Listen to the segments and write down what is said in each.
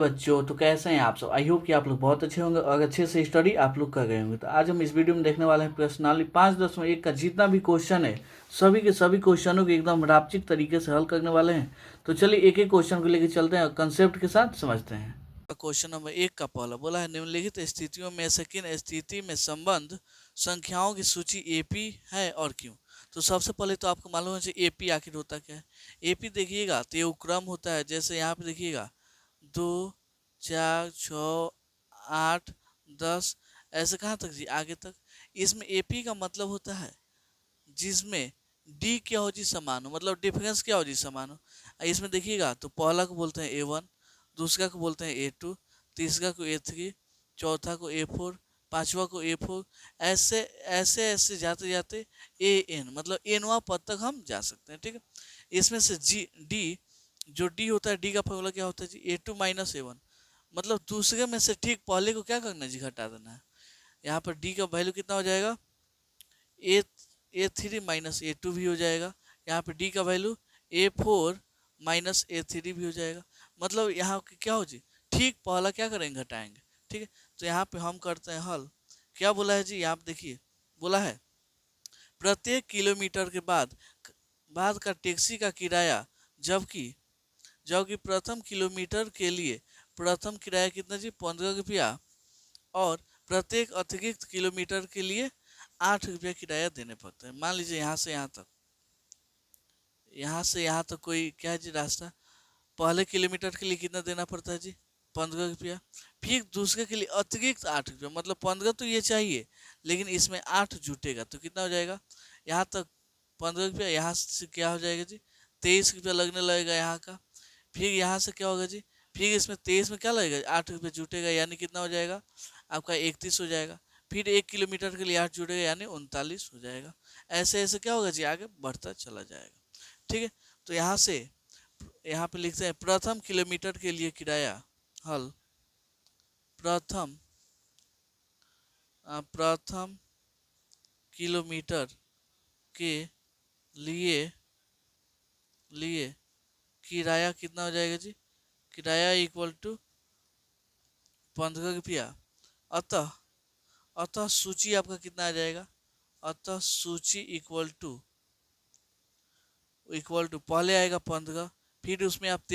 बच्चों तो कैसे हैं आप सब। आई होप कि आप लोग बहुत अच्छे होंगे और अच्छे से स्टडी आप लोग कर रहे होंगे। तो आज हम इस वीडियो में देखने वाले हैं प्रश्नावली 5.1 का जितना भी क्वेश्चन है सभी के सभी क्वेश्चनों को एकदम रापचिक तरीके से हल करने वाले हैं। तो चलिए एक एक क्वेश्चन को लेकर चलते हैं और कंसेप्ट के साथ समझते हैं। क्वेश्चन नंबर 1 का पहला बोला है निम्नलिखित स्थितियों में से किन स्थिति में संबंध संख्याओं की सूची एपी है और क्यों। तो सबसे पहले तो आपको मालूम है एपी आखिर होता क्या है। एपी देखिएगा तो ये क्रम होता है, जैसे यहाँ पे देखिएगा 2 4 6 8 10 ऐसे कहाँ तक जी, आगे तक। इसमें एपी का मतलब होता है जिसमें डी क्या हो जी, समान हो, मतलब डिफरेंस क्या हो जी, समान हो। इसमें देखिएगा तो पहला को बोलते हैं A1, दूसरा को बोलते हैं A2, तीसरा को A3, चौथा को A4, पांचवा को A4, ऐसे ऐसे ऐसे जाते जाते AN, मतलब एनवा पद तक हम जा सकते हैं। ठीक है, इसमें से जी डी, जो डी होता है, डी का फॉर्मूला क्या होता है जी, A2 माइनस A1, मतलब दूसरे में से ठीक पहले को क्या करना है जी, घटा देना है। यहाँ पर डी का वैल्यू कितना हो जाएगा, A3 माइनस A2 भी हो जाएगा। यहाँ पे डी का वैल्यू A4 माइनस A3 भी हो जाएगा। मतलब यहाँ क्या हो जी, ठीक पहला क्या करेंगे, घटाएंगे। ठीक है, तो यहाँ पे हम करते हैं हल। क्या बोला है जी, यहाँ पे देखिए बोला है प्रत्येक किलोमीटर के बाद का टैक्सी का किराया, जबकि जबकि प्रथम किलोमीटर के लिए प्रथम किराया कितना जी, 15 रुपया, और प्रत्येक अतिरिक्त किलोमीटर के लिए 8 रुपया किराया देने पड़ते हैं। मान लीजिए यहाँ से यहाँ तक कोई क्या है जी रास्ता, पहले किलोमीटर के लिए कितना देना पड़ता है जी, 15 रुपया। फिर दूसरे के लिए अतिरिक्त 8 रुपया, मतलब 15 तो ये चाहिए लेकिन इसमें 8 जुटेगा तो कितना हो जाएगा, यहाँ तक 15 रुपया, यहाँ से क्या हो जाएगा जी, 23 रुपया लगने लगेगा यहाँ का। फिर यहाँ से क्या होगा जी, फिर इसमें 23 में क्या लगेगा, 8 रुपये जुटेगा, यानी कितना हो जाएगा आपका 31 हो जाएगा। फिर 1 किलोमीटर के लिए 8 जुड़ेगा यानी 39 हो जाएगा। ऐसे ऐसे क्या होगा जी, आगे बढ़ता चला जाएगा। ठीक है, तो यहाँ पे लिखते हैं प्रथम किलोमीटर के लिए किराया, हल प्रथम प्रथम किलोमीटर के लिए लिए किराया कितना हो जाएगा जी, किराया इक्वल टू 15 रुपया। अतः अतः सूची आपका कितना आ जाएगा, अतः सूची इक्वल टू पहले आएगा 15, फिर उसमें आप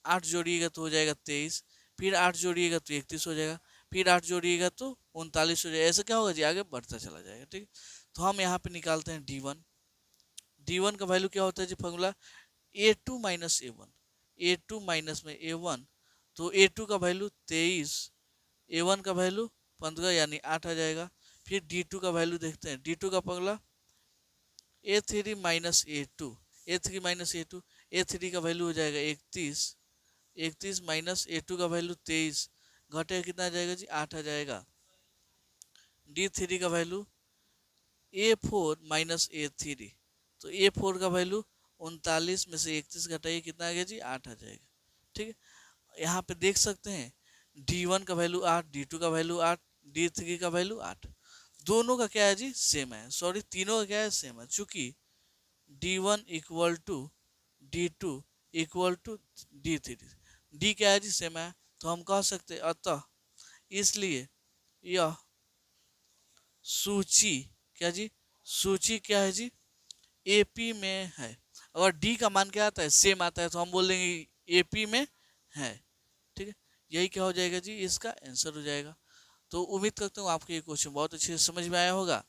8 जोड़िएगा तो हो जाएगा 23, फिर 8 जोड़िएगा तो 31 हो जाएगा, फिर 8 जोड़िएगा तो 39 हो जाएगा। ऐसा क्या होगा जी, आगे बढ़ता चला जाएगा। ठीक, तो हम यहाँ पे निकालते हैं D1। D1 का वैल्यू क्या होता है जी, formula A2 minus A1, A2 minus में A1, तो A2 का वैल्यू 23, A1 का वैल्यू 15 यानी 8 आ जाएगा। फिर D2 का वैल्यू देखते हैं, D2 का formula A3 minus A2, A3 minus A2, A3 का वैल्यू हो जाएगा 31, 31 माइनस A2 का वैल्यू 23, घटेगा कितना आ जाएगा जी, 8 आ जाएगा। D3 का वैल्यू A4 माइनस A3, तो A4 का वैल्यू 39 में से 31 घटाइए कितना आ गया जी, 8 आ जाएगा। ठीक है, यहाँ पे देख सकते हैं D1 का वैल्यू 8, D2 का वैल्यू 8, D3 का वैल्यू 8, दोनों का क्या है जी, सेम है। सॉरी, तीनों का क्या है, सेम है। चूंकि D1 equal to D2 equal to D3, D क्या है जी, सेम है, तो हम कह सकते हैं अतः इसलिए यह सूची क्या जी, सूची क्या है जी, एपी में है। अगर डी का मान क्या आता है, सेम आता है, तो हम बोल देंगे एपी में है। ठीक है, यही क्या हो जाएगा जी, इसका आंसर हो जाएगा। तो उम्मीद करता हूँ आपको ये क्वेश्चन बहुत अच्छे से समझ में आया होगा।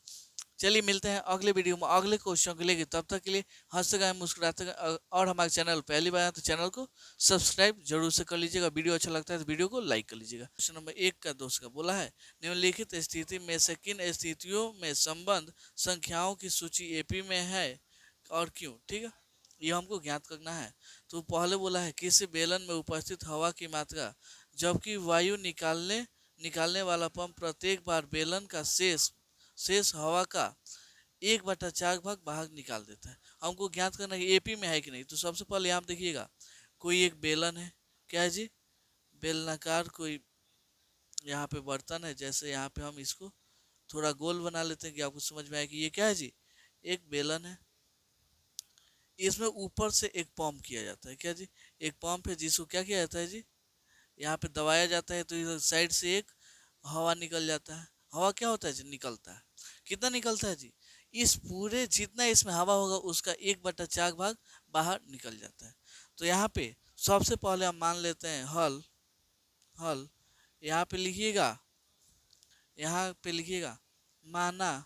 चलिए मिलते हैं अगले वीडियो में अगले क्वेश्चन को लेकर, तब तक के लिए हंसते गए मुस्कुराते गए। और हमारे चैनल पहली बार आए तो चैनल को सब्सक्राइब जरूर से कर लीजिएगा, वीडियो अच्छा लगता है तो वीडियो को लाइक कर लीजिएगा। क्वेश्चन नंबर 1 का दोस्त का बोला है निम्नलिखित स्थिति में से किन स्थितियों में संबंध संख्याओं की सूची एपी में है और क्यों। ठीक है, ये हमको ज्ञात करना है। तो पहले बोला है किसी बेलन में उपस्थित हवा की मात्रा, जबकि वायु निकालने वाला पंप प्रत्येक बार बेलन का शेष हवा का 1/4 भाग बाहर निकाल देता है। हमको ज्ञात करना है एपी में है कि नहीं। तो सबसे पहले यहाँ देखिएगा कोई एक बेलन है, क्या है जी, बेलनाकार कोई यहाँ पे बर्तन है। जैसे यहाँ पे हम इसको थोड़ा गोल बना लेते हैं कि आपको समझ में आए कि ये क्या है जी, एक बेलन है। इसमें ऊपर से एक पंप किया जाता है, क्या जी, एक पंप है जिसको क्या किया जाता है जी, यहाँ पे दबाया जाता है तो इधर साइड से एक हवा निकल जाता है। हवा क्या होता है जी, निकलता है। कितना निकलता है जी, इस पूरे जितना इसमें हवा होगा उसका 1/4 भाग बाहर निकल जाता है। तो यहाँ पे सबसे पहले हम मान लेते हैं हल। हल यहाँ पे लिखिएगा, यहाँ पे लिखिएगा माना,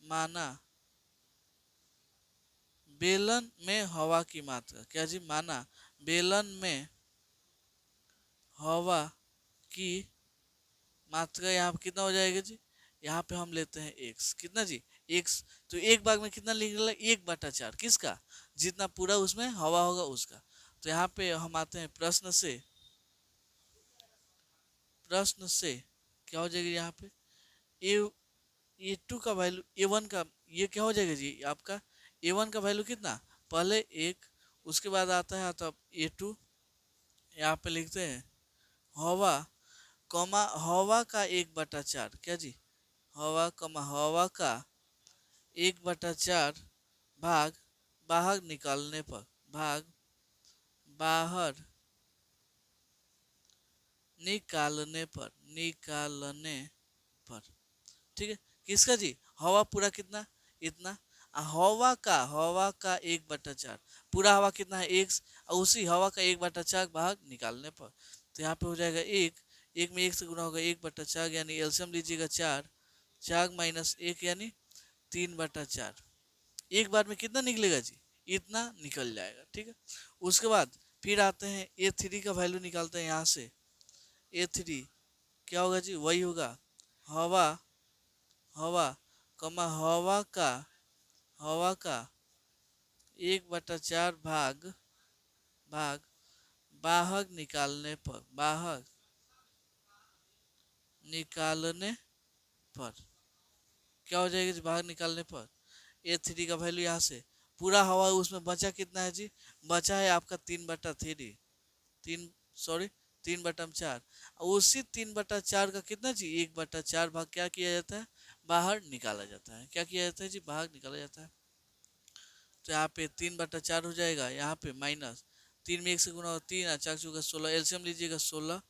माना बेलन में हवा की मात्रा, क्या जी, माना बेलन में हवा की मात्रा यहाँ पे कितना हो जाएगा जी, यहाँ पे हम लेते हैं x, कितना जी, x। तो एक भाग में कितना लिख रहा है, 1/4, किसका, जितना पूरा उसमें हवा होगा उसका। तो यहाँ पे हम आते हैं प्रश्न से, प्रश्न से क्या हो जाएगा यहाँ पे A2 का वैल्यू, A1 का ये क्या हो जाएगा जी आपका, A1 का वैल्यू कितना, पहले 1, उसके बाद आता है तो A2, यहाँ पे लिखते हैं हवा कमा हवा का 1/4, क्या जी, हवा कमा हवा का 1/4 भाग बाहर निकालने पर, भाग बाहर निकालने पर, निकालने पर, ठीक है। किसका जी, हवा पूरा कितना, इतना, हवा का 1/4, पूरा हवा कितना है x, और उसी हवा का 1/4 भाग निकालने पर। तो यहाँ पे हो जाएगा एक में 1 से गुना होगा 1/4, यानी एलसीएम लीजिएगा 4, 4 माइनस 1 यानी 3/4। एक बार में कितना निकलेगा जी, इतना निकल जाएगा, ठीक है। उसके बाद फिर आते हैं A3 का वैल्यू निकालते हैं यहाँ से। A3 क्या होगा जी, वही होगा हवा, हवा कमा हवा का 1/4 भाग बाहर निकालने पर, बाहर निकालने पर क्या हो जाएगा जी, बाहर निकालने पर। A3 का वैल्यू यहाँ से, पूरा हवा उसमें बचा कितना है जी, बचा है आपका 3/3, 3/4। उसी 3/4 का कितना जी, 1/4 भाग क्या किया जाता है, बाहर निकाला जाता है। क्या किया जाता है जी, बाहर निकाला जाता है। तो यहाँ पे 3/4 हो जाएगा, यहाँ पे माइनस 3 में 1 से गुना हो 3, 4 चौका 16, एलसीएम लीजिएगा 16,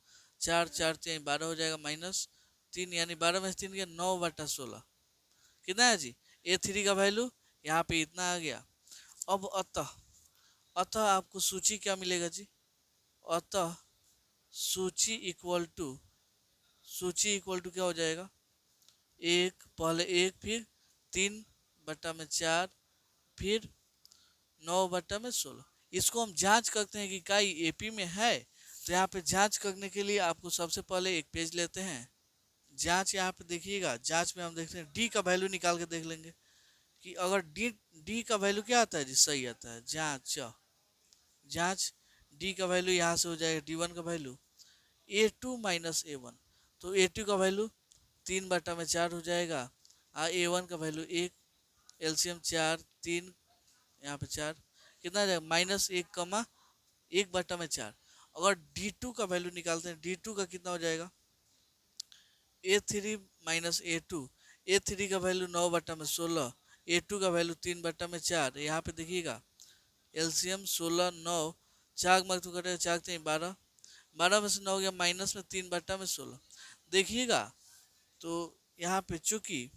4 4 3 12 हो जाएगा, माइनस 3 यानी 12 में से 3 गया 9/16, कितना है जी, A3 का वैल्यू यहाँ पे इतना आ गया। अब अतः, अतः आपको सूची क्या मिलेगा जी, अतः सूची इक्वल टू, सूची इक्वल टू क्या हो जाएगा, एक, पहले 1, फिर 3/4, फिर 9/16। इसको हम जांच करते हैं कि क्या एपी में है। तो यहाँ पे जांच करने के लिए आपको सबसे पहले एक पेज लेते हैं, जांच यहाँ पे देखिएगा, जांच में हम देखते हैं डी का वैल्यू निकाल के देख लेंगे कि अगर डी का वैल्यू क्या आता है जी, सही आता है। जांच, जांच डी का वैल्यू यहाँ से हो जाएगा D1 का वैल्यू A2 माइनस A1, तो A2 का वैल्यू 3/4 हो जाएगा, और A1 का वैल्यू 1, एलसीएम 4 3, यहाँ पे 4 कितना जाएगा, -1, 1/4। अगर D2 का वैल्यू निकालते हैं, D2 का कितना हो जाएगा, A3 माइनस A2, A3 का वैल्यू 9/16, A2 का वैल्यू 3/4। यहाँ पे देखिएगा एलसीएम 16 9, 4 मत करेगा 4 3 12, 12 में से 9 गया माइनस में 3/16। देखिएगा तो यहाँ पे चूंकि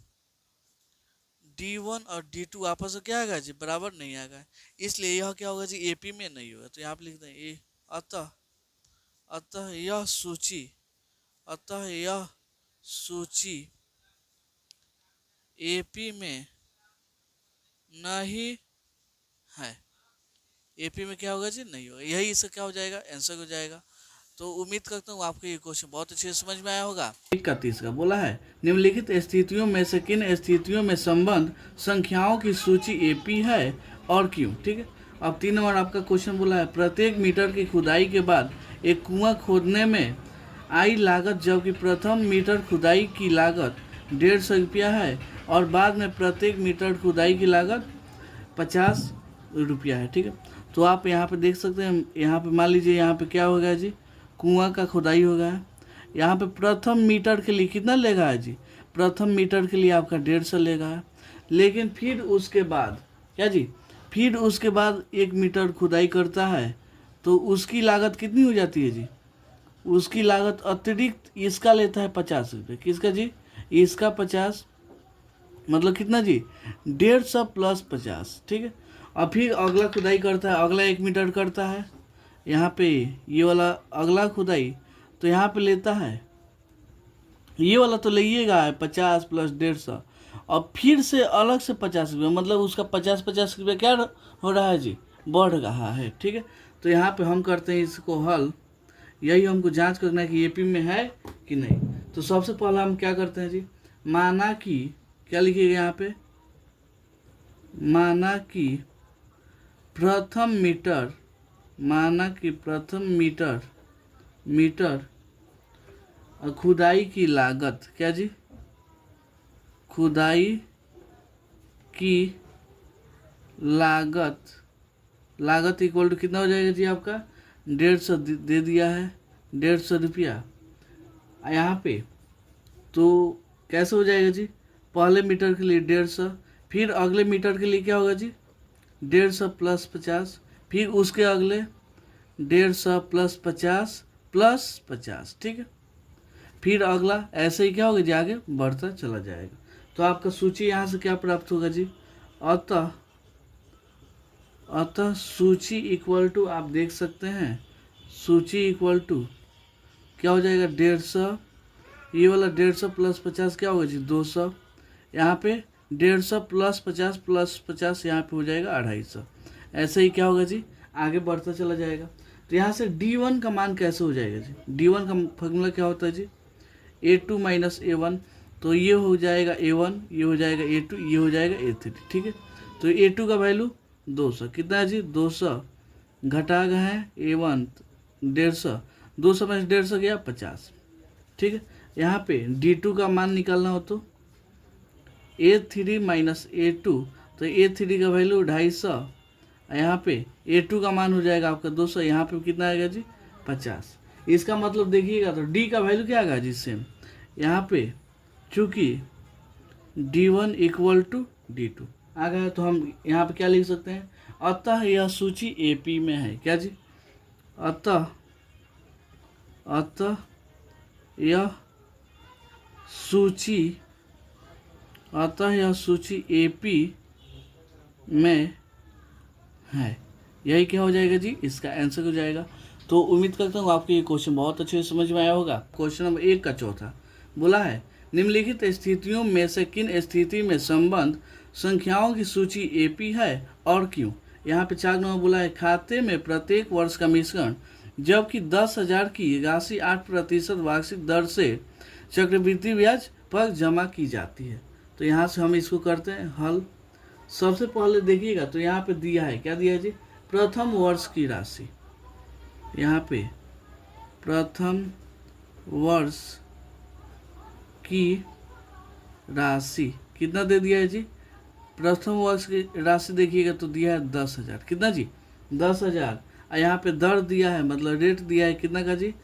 D1 और D2 आपस में क्या आएगा जी, बराबर नहीं आएगा, इसलिए यह क्या होगा जी, एपी में नहीं होगा। तो यहाँ पे लिखते हैं ए, अतः, अतः यह सूची, अतः यह सूची एपी में नहीं है। एपी में क्या होगा जी, नहीं होगा, यही इसका क्या हो जाएगा, आंसर हो जाएगा। तो उम्मीद करता हूँ आपको ये क्वेश्चन बहुत अच्छे से समझ में आया होगा। 31 का बोला है, निम्नलिखित स्थितियों में से किन स्थितियों में संबंध संख्याओं की सूची एपी है और क्यों, ठीक है। अब 3 नंबर आपका क्वेश्चन बोला है, प्रत्येक मीटर की खुदाई के बाद एक कुआं खोदने में आई लागत, जबकि प्रथम मीटर खुदाई की लागत 150 रुपया है और बाद में प्रत्येक मीटर खुदाई की लागत 50 रुपया है, ठीक है। तो आप यहाँ पे देख सकते हैं, यहाँ पे मान लीजिए यहाँ पे क्या होगा जी, कुआं का खुदाई होगा। यहाँ पे प्रथम मीटर के लिए कितना लेगा है जी, प्रथम मीटर के लिए आपका 150 लेगा है। लेकिन फिर उसके बाद क्या जी, फिर उसके बाद 1 मीटर खुदाई करता है तो उसकी लागत कितनी हो जाती है जी, उसकी लागत अतिरिक्त इसका लेता है 50 रुपये। किसका जी? इसका 50, मतलब कितना जी? 150 प्लस 50, ठीक है। और फिर अगला खुदाई करता है, अगला 1 मीटर करता है यहाँ पे, ये वाला अगला खुदाई तो यहाँ पे लेता है, ये वाला तो लेगा है 50 प्लस 150, और फिर से अलग से 50 रुपये, मतलब उसका 50 रुपये क्या हो रहा है जी? बढ़ रहा है, ठीक है। तो यहाँ पे हम करते हैं इसको हल, यही हमको जांच करना है कि एपी में है कि नहीं। तो सबसे पहला हम क्या करते हैं जी? माना कि क्या लिखिएगा यहाँ पे? माना कि प्रथम मीटर, माना कि प्रथम मीटर खुदाई की लागत, क्या जी? खुदाई की लागत इक्वल टू कितना हो जाएगा जी आपका? 150 दे दिया है, 150 रुपया यहाँ पे। तो कैसे हो जाएगा जी? पहले मीटर के लिए 150, फिर अगले मीटर के लिए क्या होगा जी? 150 प्लस 50, फिर उसके अगले 150 प्लस 50, ठीक है। फिर अगला ऐसे ही क्या होगा जी? आगे बढ़ता चला जाएगा। तो आपका सूची यहाँ से क्या प्राप्त होगा जी? अतः सूची इक्वल टू, आप देख सकते हैं, सूची इक्वल टू क्या हो जाएगा? 150, ये वाला 150 प्लस 50 क्या होगा जी? 200, यहाँ पे 150 प्लस 50 यहाँ पे हो जाएगा 250। ऐसे ही क्या होगा जी? आगे बढ़ता चला जाएगा। तो यहाँ से D1 का मान कैसे हो जाएगा जी? D1 का फॉर्मूला क्या होता है जी? A2 माइनस A1, तो ये हो जाएगा A1, ये हो जाएगा A2, ये हो जाएगा A3, ठीक है। तो A2 का वैल्यू 200, कितना है जी? 200 घटा गए हैं A1 150, 200 में 150 गया 50, ठीक है। यहाँ पे D2 का मान निकालना हो तो A3 माइनस A2, तो A3 का वैल्यू 250, यहाँ पे A2 का मान हो जाएगा आपका 200, यहाँ पे कितना आएगा जी? 50। इसका मतलब देखिएगा तो D का वैल्यू क्या आएगा जी? सेम यहाँ पे, चूँकि D1 इक्वल टू D2 आ गया, तो हम यहाँ पे क्या लिख सकते हैं? अतः यह सूची AP में है, क्या जी? अतः यह सूची AP में है। यही क्या हो जाएगा जी? इसका आंसर हो जाएगा। तो उम्मीद करता हूँ आपको ये क्वेश्चन बहुत अच्छे से समझ में आया होगा। क्वेश्चन नंबर 1 का चौथा बोला है, निम्नलिखित स्थितियों में से किन स्थिति में संबंध संख्याओं की सूची AP है और क्यों? यहाँ पे 4 नंबर बोला है, खाते में प्रत्येक वर्ष का मिश्रण जबकि 10,000 की राशि 8% वार्षिक दर से चक्रवृद्धि ब्याज पर जमा की जाती है। तो यहाँ से हम इसको करते हैं हल। सबसे पहले देखिएगा तो यहाँ पे दिया है, क्या दिया है जी? प्रथम वर्ष की राशि। यहाँ पे प्रथम वर्ष की राशि कितना दे दिया है जी? प्रथम वर्ष की राशि देखिएगा तो दिया है 10,000, कितना जी? 10,000। यहाँ पे दर दिया है, मतलब रेट दिया है कितना का जी?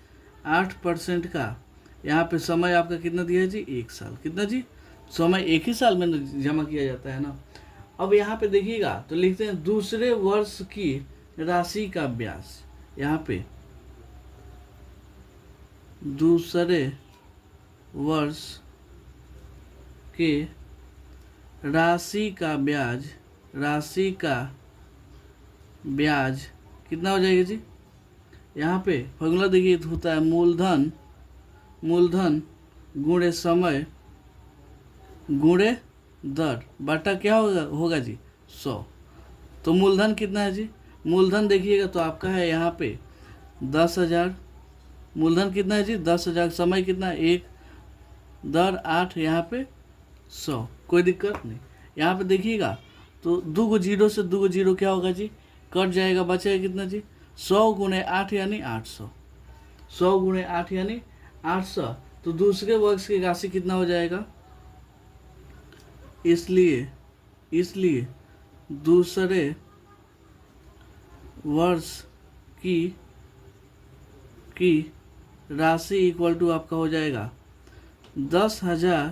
8% का। यहाँ पे समय आपका कितना दिया है जी? 1 साल। कितना जी? समय 1 ही साल में जमा किया जाता है ना। अब यहाँ पे देखिएगा तो लिखते हैं दूसरे वर्ष की राशि का ब्याज। यहाँ पे दूसरे वर्ष के राशि का ब्याज कितना हो जाएगा जी? यहाँ पे फॉर्मूला देखिए होता है मूलधन गुणे समय गुणे दर बटा क्या होगा जी? 100। तो मूलधन कितना है जी? मूलधन देखिएगा तो आपका है यहाँ पे 10,000। मूलधन कितना है जी? 10,000। समय कितना है? 1, दर 8, यहाँ पे 100। कोई दिक्कत नहीं। यहाँ पे देखिएगा तो 2 जीरो से 2 जीरो क्या होगा जी? कट जाएगा, बचेगा कितना जी? 100 गुणे 8 यानी 800। 100 गुणे 8 यानी 800। तो दूसरे वर्ष की राशि कितना हो जाएगा? इसलिए दूसरे वर्ष की राशि इक्वल टू आपका हो जाएगा 10,000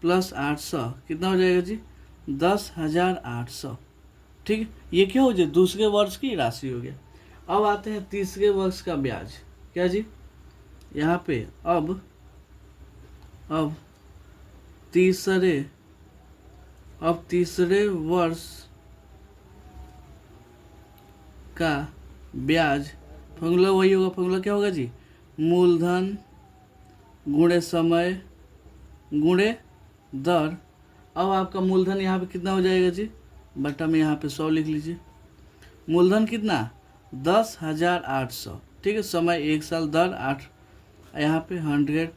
प्लस 800। कितना हो जाएगा जी? 10,800, ठीक है। ये क्या हो जाए? दूसरे वर्ष की राशि हो गया। अब आते हैं तीसरे वर्ष का ब्याज। क्या जी? यहाँ पे अब तीसरे वर्ष का ब्याज, फॉर्मूला वही होगा। फॉर्मूला क्या होगा जी? मूलधन गुणे समय गुणे दर। अब आपका मूलधन यहाँ पे कितना हो जाएगा जी? बटा में यहाँ पे 100 लिख लीजिए। मूलधन कितना? 10,800, ठीक है। समय 1 साल, दर 8, यहाँ पे 100,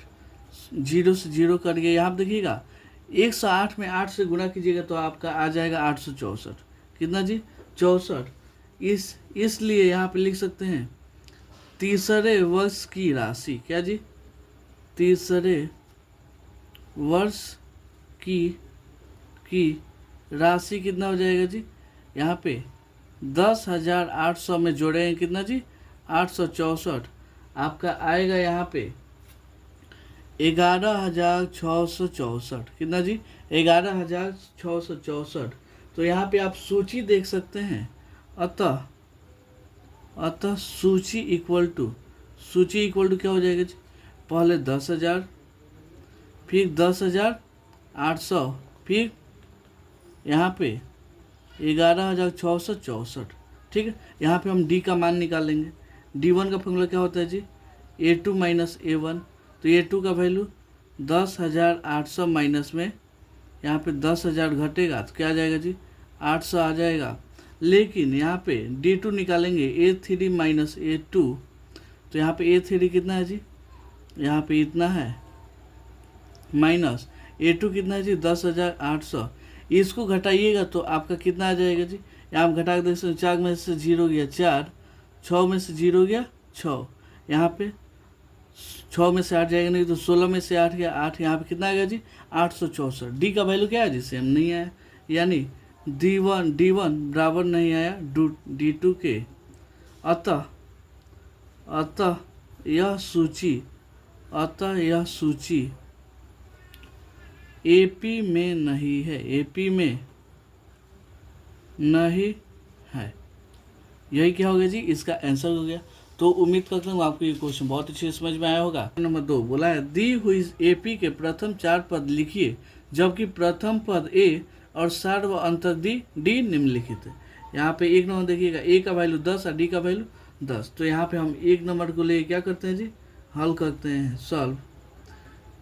0 से 0 कर गया। यहाँ पे देखिएगा 108 में 8 से गुणा कीजिएगा तो आपका आ जाएगा 864। कितना जी? 64। इसलिए यहाँ पे लिख सकते हैं तीसरे वर्ष की राशि। क्या जी? तीसरे वर्ष की राशि कितना हो जाएगा जी? यहाँ पे 10,800 में जोड़ेंगे कितना जी? 864। आपका आएगा यहाँ पे 11,664। कितना जी? 11,664। तो यहाँ पे आप सूची देख सकते हैं। अतः सूची इक्वल टू क्या हो जाएगा जी? पहले 10,000, फिर 10,800, फिर यहाँ पे 11,664, ठीक है। यहाँ पे हम डी का मान निकालेंगे। D1 का फॉर्मूला क्या होता है जी? A2 minus A1। तो A2 का वैल्यू 10,800 माइनस में यहाँ पे 10,000 घटेगा तो क्या आ जाएगा जी? 800 आ जाएगा। लेकिन यहाँ पे D2 निकालेंगे A3 माइनस A2, तो यहाँ पे A3 कितना है जी? यहाँ पे इतना है, माइनस A2 कितना है जी? 10,800। इसको घटाइएगा तो आपका कितना आ जाएगा जी? यहाँ आप घटा के देख सकते, 4 में से 0 गया 4, 6 में से 0 गया 6, यहाँ पे 6 में से 8 जाएगा नहीं तो 16 में से 8 गया 8, यहाँ पे कितना आ गया जी? 864। डी का वैल्यू क्या है जी? सेम नहीं आया, यानी D1 बराबर नहीं आया D2 के। अतः यह सूची AP में नहीं है। AP में नहीं है। यही क्या हो गया जी? इसका आंसर हो गया। तो उम्मीद करता हूँ आपको ये क्वेश्चन बहुत अच्छे समझ में आया होगा। नंबर 2 बोला है दी हुई AP के प्रथम 4 पद लिखिए जबकि प्रथम पद A और सार्व अंतर D निम्नलिखित है। यहाँ पे 1 नंबर देखिएगा, A का वैल्यू 10 और D का वैल्यू 10। तो यहाँ पे हम 1 नंबर को ले क्या करते हैं जी? हल करते हैं, सॉल्व।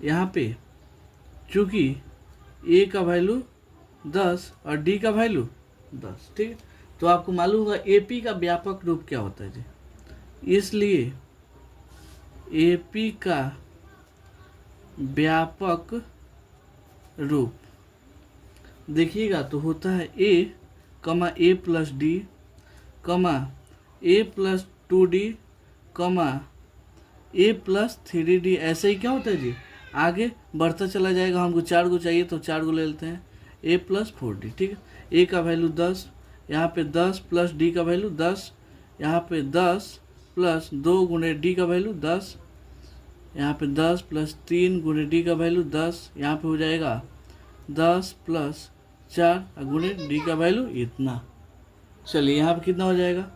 यहाँ पे चूँकि A का वैल्यू 10 और D का वैल्यू 10, ठीक है। तो आपको मालूम होगा AP का व्यापक रूप क्या होता है जी? इसलिए AP का व्यापक रूप देखिएगा तो होता है A plus D A plus 2D A plus 3D। ऐसे ही क्या होता है जी? आगे बढ़ता चला जाएगा। हमको 4 को चाहिए तो 4 को ले लेते हैं, A प्लस 4D, ठीक है। A का वैल्यू 10, यहाँ पे 10 प्लस D का वैल्यू 10, यहाँ पे 10 प्लस 2 गुणे D का वैल्यू 10, यहाँ पे 10 प्लस 3 गुणे D का वैल्यू 10, यहाँ पे हो जाएगा 10 प्लस 4 गुणे D का वैल्यू इतना। चलिए यहाँ पे कितना हो जाएगा?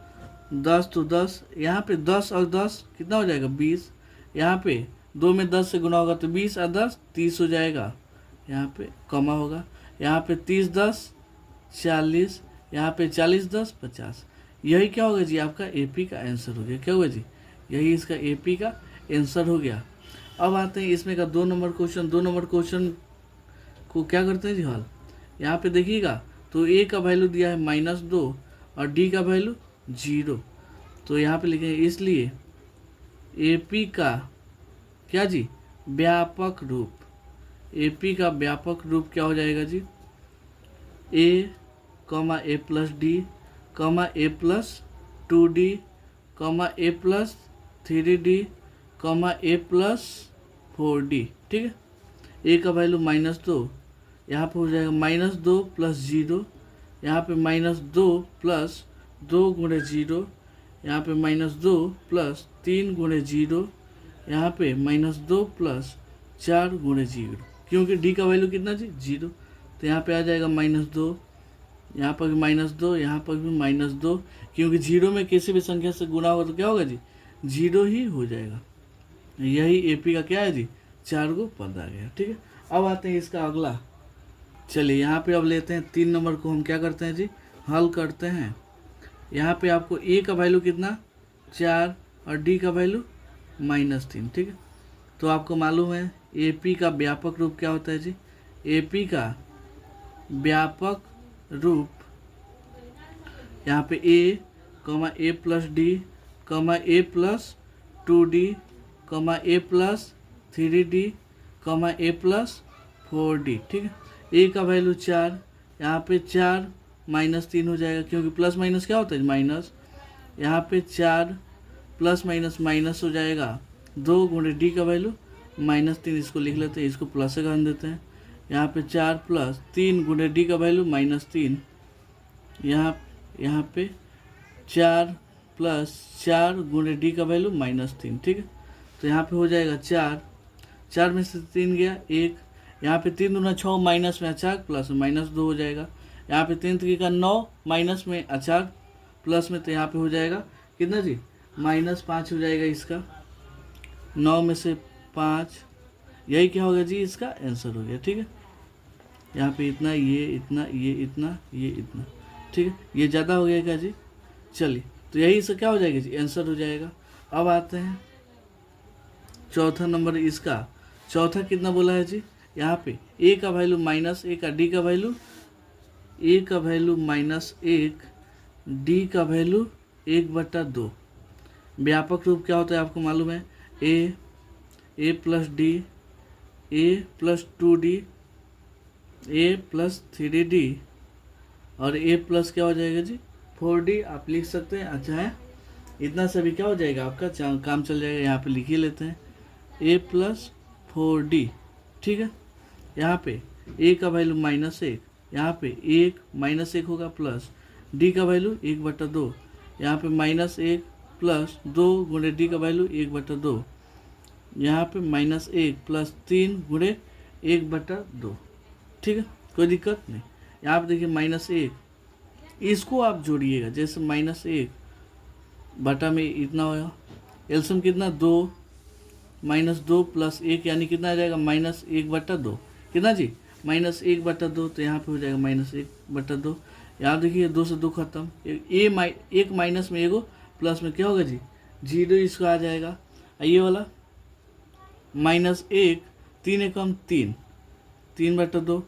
10 तो 10, यहाँ पे 10 और 10 कितना हो जाएगा? 20। यहाँ पे 2 में 10 से गुना होगा तो 20 और 10 30 हो जाएगा। यहाँ पे कमा होगा, यहाँ पे 30 10 40, यहाँ पे 40 10 50। यही क्या होगा जी? आपका AP का आंसर हो गया। क्या होगा जी? यही इसका AP का आंसर हो गया। अब आते हैं इसमें का 2 नंबर क्वेश्चन। 2 नंबर क्वेश्चन को क्या करते हैं जी? हल। यहाँ पे देखिएगा तो A का वैल्यू दिया है -2 और D का वैल्यू 0। तो यहाँ पे लिखेंगे इसलिए AP का क्या जी? व्यापक रूप। AP का व्यापक रूप क्या हो जाएगा जी? A plus D A plus 2D A plus 3D A plus 4D, ठीक है। A का वैल्यू -2, यहाँ पे हो जाएगा -2 प्लस 0, यहाँ पे -2 प्लस 2 गुणे 0, यहाँ पे -2 प्लस 3 गुणे 0, यहाँ पे -2 प्लस 4 गुणे 0, क्योंकि D का वैल्यू कितना जी? 0। तो यहाँ पे आ जाएगा -2, यहाँ पर भी -2, यहाँ पर भी -2, क्योंकि 0 में किसी भी संख्या से गुणा होगा तो क्या होगा जी? 0 ही हो जाएगा। यही AP का क्या है जी, 4 गो पद आ गया। ठीक है, अब आते हैं इसका अगला। चलिए यहाँ पे अब लेते हैं 3 नंबर को, हम क्या करते हैं जी, हल करते हैं। यहाँ पे आपको A का वैल्यू कितना, 4 और D का वैल्यू -3। ठीक है, तो आपको मालूम है AP का व्यापक रूप क्या होता है जी, AP का व्यापक रूप यहाँ पे A, A plus D, A plus 2D, A plus 3D, A plus 4D। ठीक है, A का वैल्यू 4, यहाँ पे 4 -3 हो जाएगा, क्योंकि प्लस माइनस क्या होता है माइनस। यहाँ पे 4 प्लस माइनस माइनस हो जाएगा, 2 गुणे D का वैल्यू -3, इसको लिख लेते हैं, इसको प्लस से कर देते हैं। यहाँ पे 4 प्लस 3 गुणे D का वैल्यू -3, यहाँ पे 4 प्लस 4 गुणे D का वैल्यू -3। ठीक है, तो यहाँ पे हो जाएगा 4 में से 3 गया 1, यहाँ पे 3 दूना 6, माइनस में अचार प्लस में -2 हो जाएगा। यहाँ पे 3 3 का 9, माइनस में अचार प्लस में, तो यहाँ पे हो जाएगा कितना जी, -5 हो जाएगा इसका। 9 में से 5, यही क्या होगा जी, इसका आंसर हो गया। ठीक है, यहाँ पे इतना, ये इतना, ये इतना, ये इतना। ठीक है, ये ज़्यादा हो गया क्या जी। चलिए, तो यही से क्या हो जाएगा जी, आंसर हो जाएगा। अब आते हैं चौथा नंबर, इसका चौथा कितना बोला है जी, यहाँ पे A का वैल्यू -1 का, D का वैल्यू, A का वैल्यू -1, D का वैल्यू 1/2। व्यापक रूप क्या होता है आपको मालूम है, A plus D, A plus 2D, A plus 3D, और A प्लस क्या हो जाएगा जी, 4D आप लिख सकते हैं। अच्छा है, इतना सभी क्या हो जाएगा आपका काम चल जाएगा। यहाँ पे लिख ही लेते हैं A प्लस 4D। ठीक है, यहाँ पे A का वैल्यू -1, यहाँ पे 1 -1 होगा, प्लस D का वैल्यू 1/2, यहाँ पे -1 प्लस 2 गुणे D का वैल्यू 1/2, यहाँ पे -1 प्लस 3 गुणे 1/2। ठीक है, कोई दिक्कत नहीं। यहाँ पे देखिए -1, इसको आप जोड़िएगा, जैसे -1 बटा में इतना होगा, एल्सियम कितना 2, -2 प्लस 1 यानी कितना आ जाएगा, -1/2। कितना जी, -1/2, तो यहाँ पे हो जाएगा -1/2। यहाँ देखिए 2 से 2 खत्म, एक माइनस में एगो प्लस में क्या होगा जी, 0 इसका आ जाएगा। ये वाला -1, 3 एकम 3, 3/2,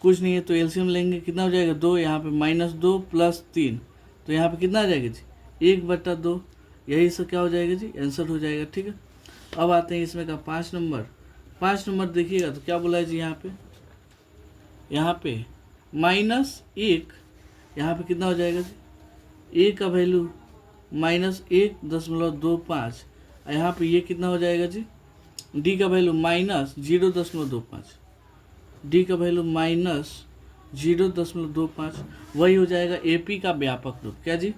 कुछ नहीं है तो एलसीएम लेंगे, कितना हो जाएगा 2, यहाँ पे -2 प्लस 3, तो यहाँ पे कितना आ जाएगा जी, 1/2। यही सब क्या हो जाएगा जी, आंसर हो जाएगा। ठीक है, अब आते हैं इसमें का 5 नंबर। 5 नंबर देखिएगा तो क्या बोला है जी, यहाँ पे -1, यहाँ पे कितना हो जाएगा जी, A का वैल्यू -1.25, यहाँ पे ये कितना हो जाएगा जी, D का वैल्यू -0.25, D का वैल्यू -0.25, वही हो जाएगा AP का व्यापक रूप। क्या जी,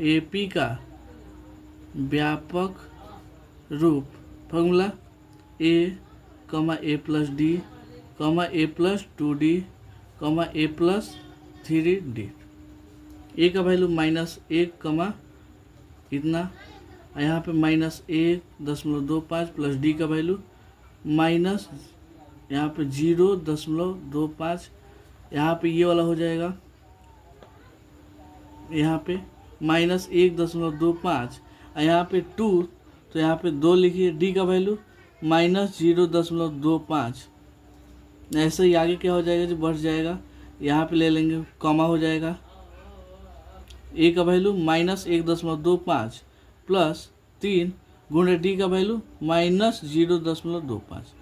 AP का व्यापक रूप formula A plus D, A plus 2D, A plus 3D। A का वैल्यू -1, इतना, यहाँ पे -1.25 प्लस D का वैल्यू माइनस, यहाँ पे 0.25, यहाँ पे ये वाला हो जाएगा, यहाँ पे -1.25, यहाँ पे 2, तो यहाँ पे 2 लिखिए, D का वैल्यू -0.25। ऐसे ही आगे क्या हो जाएगा जी, बढ़ जाएगा, यहाँ पे ले लेंगे, कॉमा हो जाएगा, A का वैल्यू -1.25 प्लस 3 गुणे D का वैल्यू -0.25।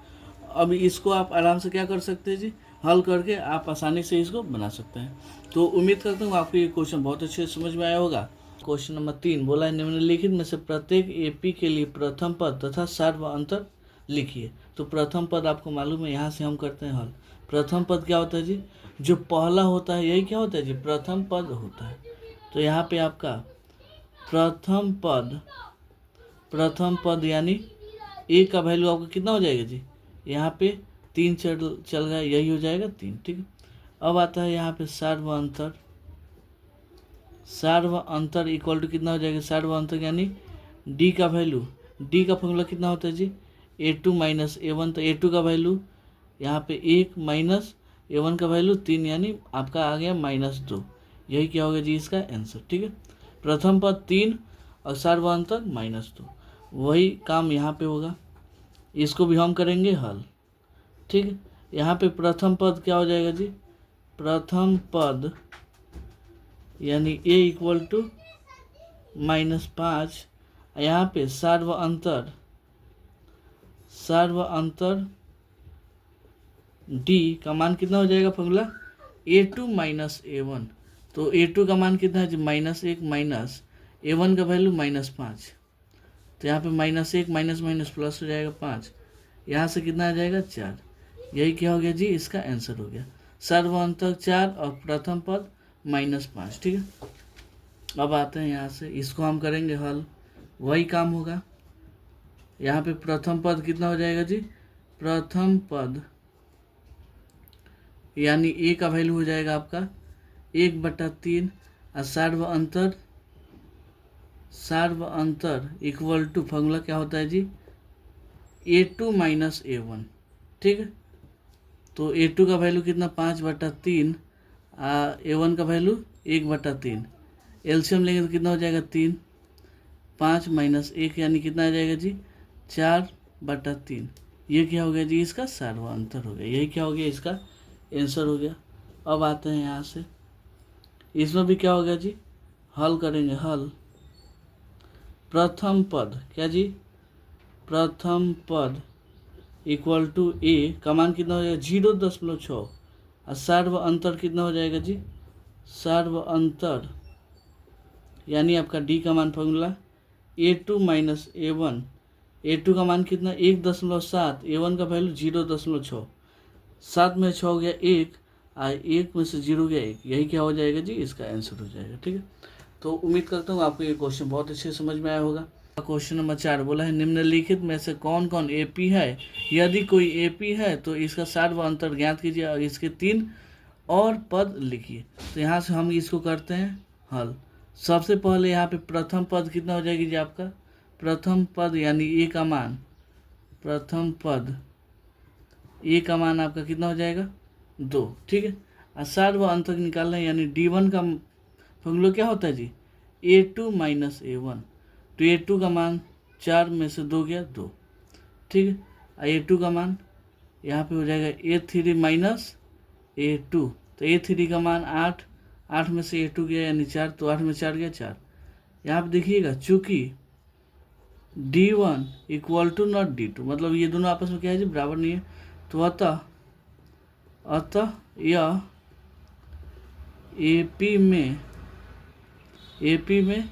अब इसको आप आराम से क्या कर सकते हैं जी, हल करके आप आसानी से इसको बना सकते हैं। तो उम्मीद करता हूँ आपको ये क्वेश्चन बहुत अच्छे से समझ में आया होगा। क्वेश्चन नंबर 3 बोला है, निम्नलिखित में से प्रत्येक AP के लिए प्रथम पद तथा सार्व अंतर लिखिए। तो प्रथम पद आपको मालूम है, यहाँ से हम करते हैं हल। प्रथम पद क्या होता है जी, जो पहला होता है यही क्या होता है जी, प्रथम पद होता है। तो यहाँ पे आपका प्रथम पद यानी A का वैल्यू आपका कितना हो जाएगा जी, यहाँ पे 3 चल गया, यही हो जाएगा 3। ठीक है, अब आता है यहाँ पे सार्व अंतर इक्वल टू कितना हो जाएगा, सार्व अंतर यानी डी का वैल्यू, डी का फॉर्मूला कितना होता है जी, A2 माइनस A1। तो A2 का वैल्यू यहाँ पे 1 माइनस A1 का वैल्यू 3, यानी आपका आ गया -2। यही क्या होगा जी इसका आंसर। ठीक है, प्रथम पद 3 और सार्वअंतक -2। वही काम यहाँ पे होगा, इसको भी हम करेंगे हल। ठीक है, यहाँ पे प्रथम पद क्या हो जाएगा जी, प्रथम पद यानी A इक्वल टू -5। यहाँ पे सार्व अंतर D का मान कितना हो जाएगा, फॉर्मूला A2 माइनस A1। तो A2 का मान कितना है जी, -1 माइनस A1 का वैल्यू -5। तो यहाँ पे -1 माइनस माइनस प्लस हो जाएगा 5, यहाँ से कितना आ जाएगा 4। यही क्या हो गया जी इसका आंसर हो गया, सर्वांतक 4 और प्रथम पद -5। ठीक है, अब आते हैं यहाँ से, इसको हम करेंगे हल, वही काम होगा। यहाँ पे प्रथम पद कितना हो जाएगा जी, प्रथम पद यानी A का वैल्यू हो जाएगा आपका 1/3 और सार्व अंतर इक्वल टू फॉर्मूला क्या होता है जी, A2 माइनस A1। ठीक है, तो A2 का वैल्यू कितना 5/3, A1 का वैल्यू 1/3। एलसीएम लेंगे तो कितना हो जाएगा 3, 5 माइनस 1 यानी कितना आ जाएगा जी 4/3। ये क्या हो गया जी इसका सार्वअंतर हो गया, यही क्या हो गया इसका आंसर हो गया। अब आते हैं यहाँ से, इसमें भी क्या हो गया जी, हल करेंगे हल। प्रथम पद क्या जी, प्रथम पद इक्वल टू A का मान कितना हो जाएगा 0.6 और सार्व अंतर कितना हो जाएगा जी, सार्व अंतर यानी आपका D का मान formula A2 minus A1। A2 का मान कितना 1.7, A1 का वैल्यू 0.6, 7 में 6 हो गया 1 और 1 में से 0 गया 1, यही क्या हो जाएगा जी इसका आंसर हो जाएगा। ठीक है, तो उम्मीद करता हूँ आपको ये क्वेश्चन बहुत अच्छे समझ में आया होगा। क्वेश्चन नंबर 4 बोला है निम्नलिखित में से कौन कौन AP है, यदि कोई AP है तो इसका सार्व अंतर ज्ञात कीजिए और इसके 3 और पद लिखिए। तो यहाँ से हम इसको करते हैं हल। सबसे पहले यहाँ पे प्रथम पद कितना हो जाएगी जी आपका, प्रथम पद यानी A का मान, प्रथम पद A का मान आपका कितना हो जाएगा 2। ठीक है, और सार्व अंतर निकालना है यानी D1 का फॉर्मूला क्या होता है जी, A2 माइनस A1। तो A2 का मान 4 में से 2 गया 2। ठीक है, और A2 का मान यहाँ पे हो जाएगा A3 माइनस A2। तो A3 का मान 8, 8 में से A2 गया यानी 4, तो 8 में 4 गया 4। यहाँ पे देखिएगा चूँकि D1 equal to not D2, मतलब ये दोनों आपस में क्या है जी बराबर नहीं है, तो अतः यह AP में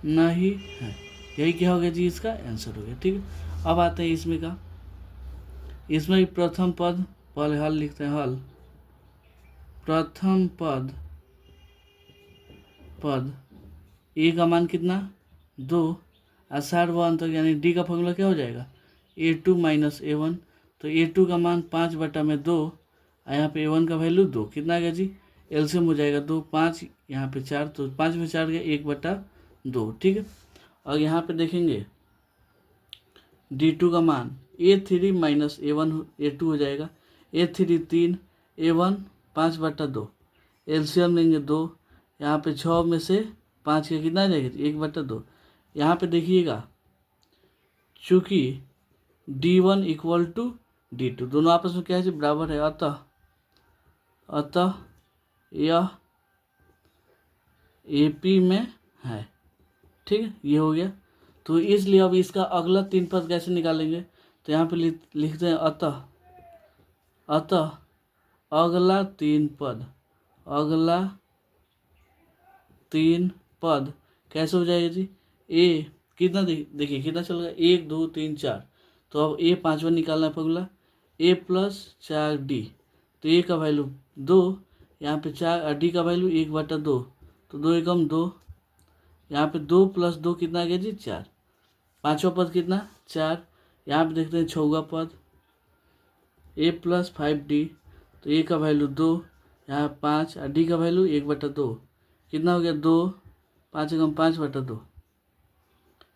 नहीं है, यही क्या हो गया जी इसका आंसर हो गया। ठीक है, अब आते हैं इसमें का, इसमें भी प्रथम पद पहले हल लिखते हैं हल। प्रथम पद A का मान कितना 2 और सार्व अंतर यानी D का फॉर्मूला क्या हो जाएगा A2 माइनस A1। तो A2 का मान 5/2 और यहाँ पे A1 का वैल्यू 2, कितना आ गया जी एलसीएम हो जाएगा 2, 5 यहाँ पे 4, तो 5 में 4 गया 1/2। ठीक है, और यहाँ पे देखेंगे D2 का मान A3 माइनस A1 A2 हो जाएगा, A3 3, A1 5/2, एलसीएम लेंगे 2, यहाँ पे 6 में से 5 का कितना आ जाएगा 1/2। यहाँ पे देखिएगा चूँकि D1 इक्वल टू D2 दोनों आपस में क्या है बराबर है, अतः यह AP में है। ठीक है, ये हो गया। तो इसलिए अब इसका अगला 3 पद कैसे निकालेंगे, तो यहाँ पे लिखते हैं अतः अगला 3 पद कैसे हो जाएगा जी, A कितना देखिए कितना चल गया 1 2 3 4, तो अब A 5वां निकालना है फॉर्मूला A प्लस 4D। तो A का वैल्यू 2, यहाँ पे 4 और D का वैल्यू 1/2, तो 2 एकम 2, यहाँ पे 2 प्लस 2 कितना आ गया जी 4। पाँचवा पद कितना 4, यहाँ पे देखते हैं 6वां पद A प्लस 5D। तो A का वैल्यू 2, यहाँ 5 और D का वैल्यू 1/2, कितना हो गया 2, 5 एकम 5/2।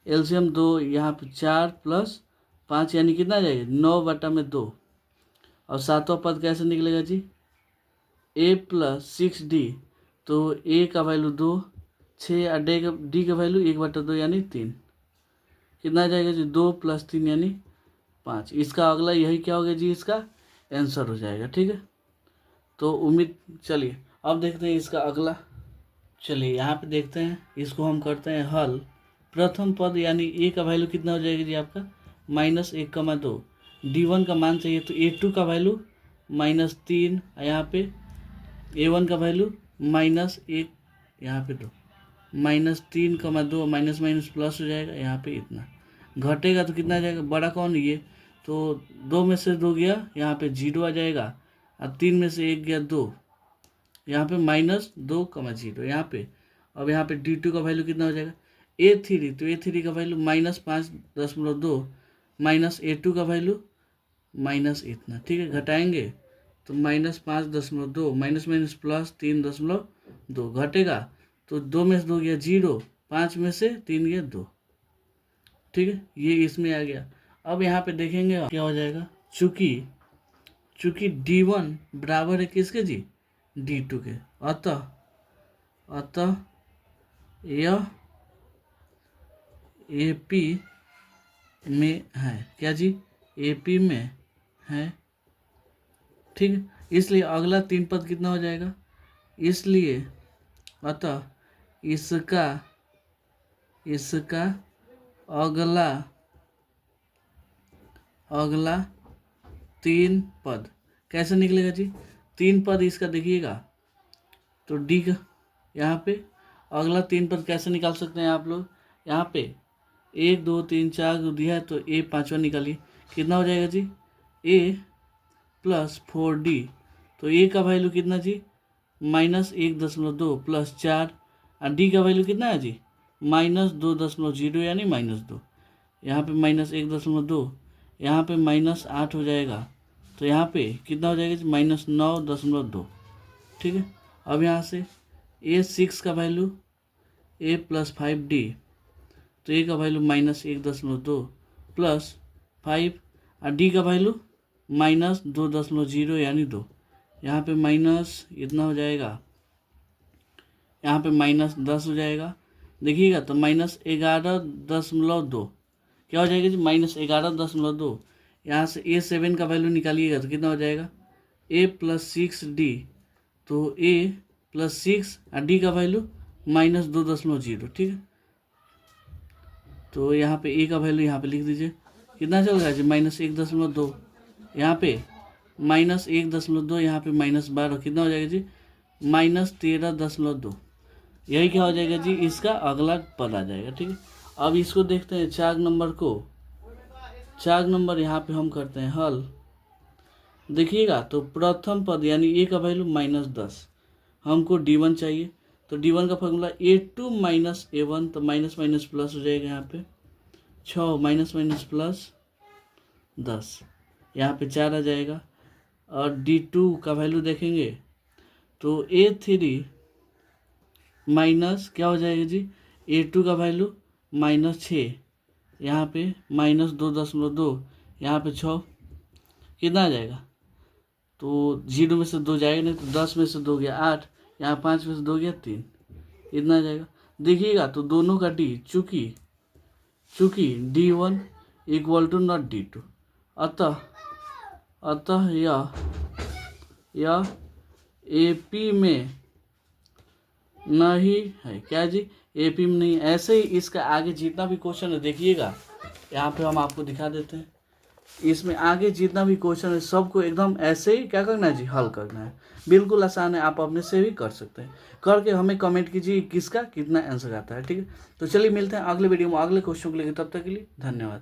एलसीएम 2, यहाँ पे 4 + 5 यानी कितना आ जाएगा 9/2। और सातवां पद कैसे निकलेगा जी, a + 6d, तो a का वैल्यू 2, 6 और d का वैल्यू 1/2 यानी 3, कितना आ जाएगा जी 2 + 3 यानी 5। इसका अगला यही क्या हो गया जी, इसका आंसर हो जाएगा। ठीक है, तो उम्मीद, चलिए अब देखते हैं इसका अगला। चलिए यहाँ पे देखते हैं, इसको हम करते हैं हल। प्रथम पद यानी ए का वैल्यू कितना हो जाएगा जी आपका -1,2। d1 का मान चाहिए तो a2 का वैल्यू -3, यहाँ पे a1 का वैल्यू -1, यहाँ पे 2, -3,2 माइनस माइनस प्लस हो जाएगा, यहाँ पे इतना घटेगा तो कितना आ जाएगा, बड़ा कौन ये, तो 2 में से 2 गया, यहाँ पे 0 आ जाएगा, और 3 में से 1 गया 2, यहाँ पे -2,0 यहाँ पे। अब यहाँ पे d2 का वैल्यू कितना हो जाएगा a3, तो a3 का वैल्यू -5.2 माइनस a2 का वैल्यू माइनस इतना। ठीक है, घटाएंगे तो -5.2 माइनस माइनस प्लस 3.2 घटेगा तो 2 में से 2 गया 0, 5 में से 3 गया 2। ठीक है, ये इसमें आ गया। अब यहाँ पे देखेंगे क्या हो जाएगा, चूंकि d1 बराबर है किसके जी, d2 के, अतः यह AP में है, क्या जी AP में है। ठीक है, इसलिए अगला 3 पद कितना हो जाएगा, इसलिए अतः इसका अगला 3 पद कैसे निकलेगा जी, 3 पद इसका देखिएगा, तो डी का यहाँ पे अगला 3 पद कैसे निकाल सकते हैं आप लोग, यहाँ पे 1 2 3 4 को दिया है तो a 5वां निकालिए, कितना हो जाएगा जी a + 4d, तो a का वैल्यू कितना जी -1.2 + 4, और d का वैल्यू कितना है जी -2.0 यानी -2, यहाँ पे -1.2, यहाँ पे -8 हो जाएगा, तो यहाँ पे कितना हो जाएगा जी -9.2। ठीक है, अब यहाँ से a6 का वैल्यू a + 5d, तो a का वैल्यू -1.2 + 5, और d का वैल्यू -2.0 यानी 2, यहाँ पे माइनस इतना हो जाएगा, यहाँ पे -10 हो जाएगा, देखिएगा तो -11.2 क्या हो जाएगा जी -11.2। यहाँ से a7 का वैल्यू निकालिएगा तो कितना हो जाएगा a + 6d, तो a + 6 और d का वैल्यू -2.0। ठीक है, तो यहाँ पे a का वैल्यू यहाँ पे लिख दीजिए, कितना चल रहा है जी -1.2, यहाँ पे -1.2, यहाँ पे -12, कितना हो जाएगा जी -13.2। यही क्या हो जाएगा जी, इसका अगला पद आ जाएगा। ठीक है, अब इसको देखते हैं 4 नंबर को। 4 नंबर यहाँ पे हम करते हैं हल। देखिएगा तो प्रथम पद यानी a का वैल्यू -10, हमको d1 चाहिए, तो d1 का फॉर्मूला a2 - a1, तो माइनस माइनस प्लस हो जाएगा, यहाँ पे 6 माइनस माइनस प्लस 10, यहाँ पे 4 आ जाएगा, और d2 का वैल्यू देखेंगे तो a3 माइनस क्या हो जाएगा जी a2 का वैल्यू -6, यहाँ पे -2.2, यहाँ पे 6, कितना आ जाएगा, तो 0 में से 2 जाएगा नहीं, तो 10 में से 2 गया 8, यहाँ 5 में से 2 गया 3, इतना आ जाएगा। देखिएगा तो दोनों का d, चूँकि d1 = नॉट d2, अतः यह AP में नहीं है, क्या जी AP में नहीं। ऐसे ही इसका आगे जितना भी क्वेश्चन है देखिएगा, यहाँ पे हम आपको दिखा देते हैं, इसमें आगे जितना भी क्वेश्चन है सबको एकदम ऐसे ही क्या करना है जी, हल करना है। बिल्कुल आसान है, आप अपने से भी कर सकते हैं, करके हमें कमेंट कीजिए किसका कितना आंसर आता है। ठीक है, तो चलिए मिलते हैं अगले वीडियो में अगले क्वेश्चन को लेकर, तब तक के लिए धन्यवाद।